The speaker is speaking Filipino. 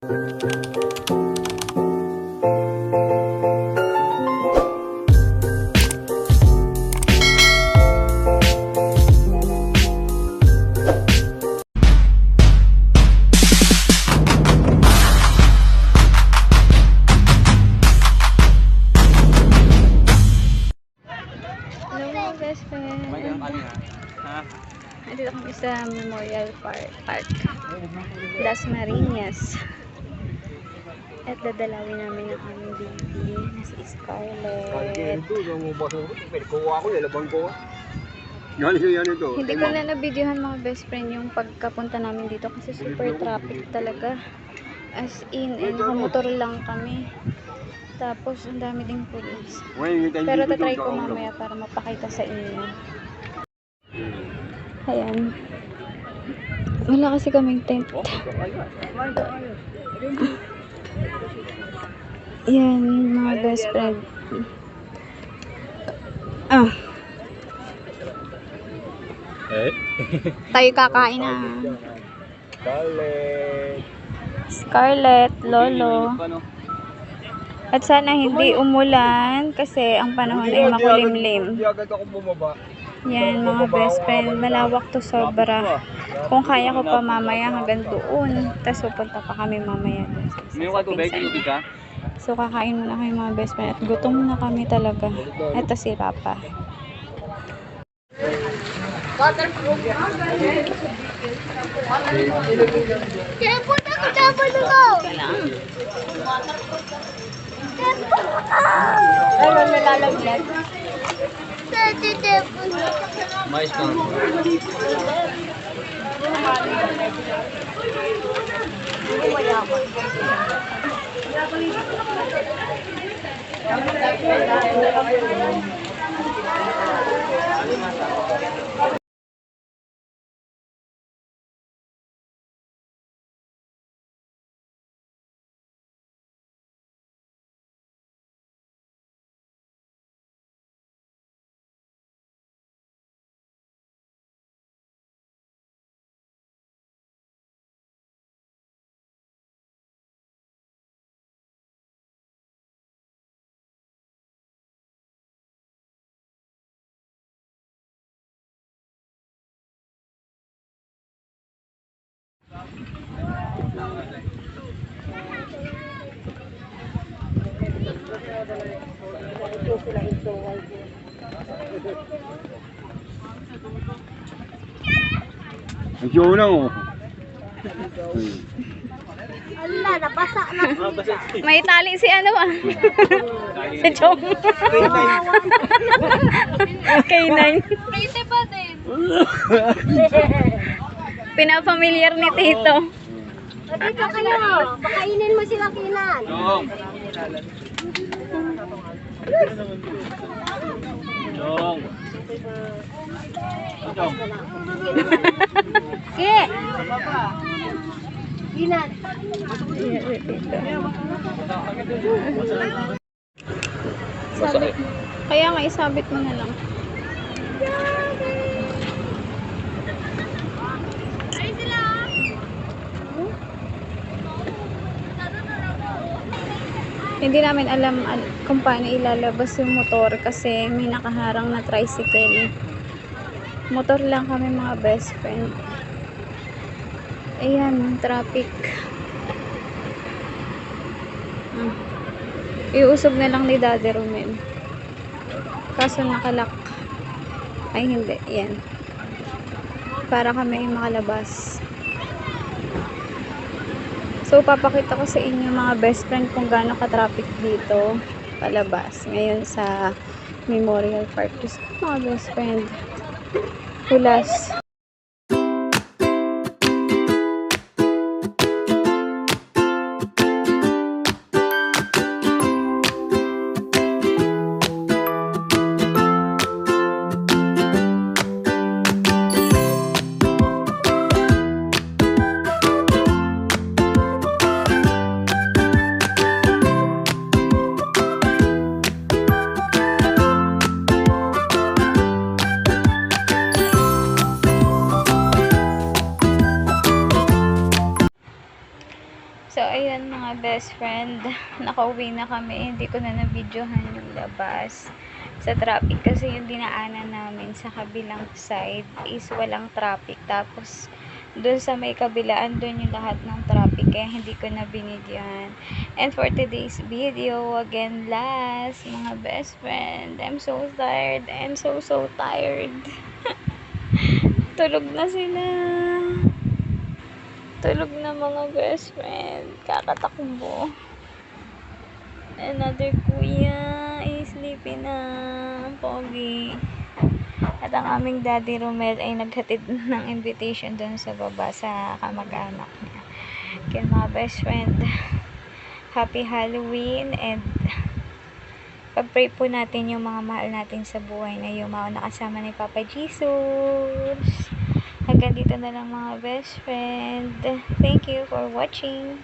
Dito kami sa Memorial Park, Las Marinas. At dadalawin namin ang aming baby na si Scarlett. Hindi ko na nabidyohan mga best friend yung pagkapunta namin dito kasi super traffic talaga. As in, nakamotor lang kami. Tapos ang dami ding pulis. Pero tatry ko mamaya para mapakita sa inyo. Ayan. Wala kasi kaming tent. Yan, mga best friend. Tayo kakain na. Scarlett, Lolo. At sana hindi umulan kasi ang panahon ay makulimlim. Yan mga best friend, malawak to sobra. Kung kaya ko pa mamaya hanggang doon, tapos pupunta pa kami mamaya doon. So kakain muna kayo mga best friend at gutom na kami talaga. Ito si Papa. Kaya po na kitapa nyo! Ano nalalaglag? Mais ka. Medyo na oh. Ala, nabasa na. May tali si ano ah. Si Chong. K9. Pwede pa din. Pinapamilyar ni Tito. Dito kayo. Pakainin mo sila Kinan. Chong. Ki. Kinan. Sabit. Kaya nga isabit mo na lang. Hindi namin alam kung paano ilalabas yung motor kasi may nakaharang na tricycle. Motor lang kami mga best friend. Ayan, traffic. Iusog na lang ni Daddy Romel. Kaso nakalak. Ay hindi, yan. Para kami makalabas. So, papakita ko sa inyo mga best friend kung gaano ka-traffic dito palabas. Ngayon sa Memorial Park. Mga best friend. Hulas. Ayan mga best friend, nakauwi na kami. Hindi ko na na-videohan yung labas sa traffic kasi yung dinaanan namin sa kabilang side is walang traffic. Tapos doon sa may kabilaan, doon yung lahat ng traffic kaya hindi ko na binidyohan. And for today's video, again last mga best friend, I'm so tired. I'm so tired. Tulog na sila. Tulog na mga best friend. Kakatakbo. Another kuya is sleeping na. Pogi. At ang aming daddy Romel ay naghatid ng invitation doon sa baba sa kamag-anak niya. Kaya mga best friend, happy Halloween and pag-pray po natin yung mga mahal natin sa buhay na yumaon na kasama ni Papa Jesus. Hanggang dito na lang mga best friend. Thank you for watching.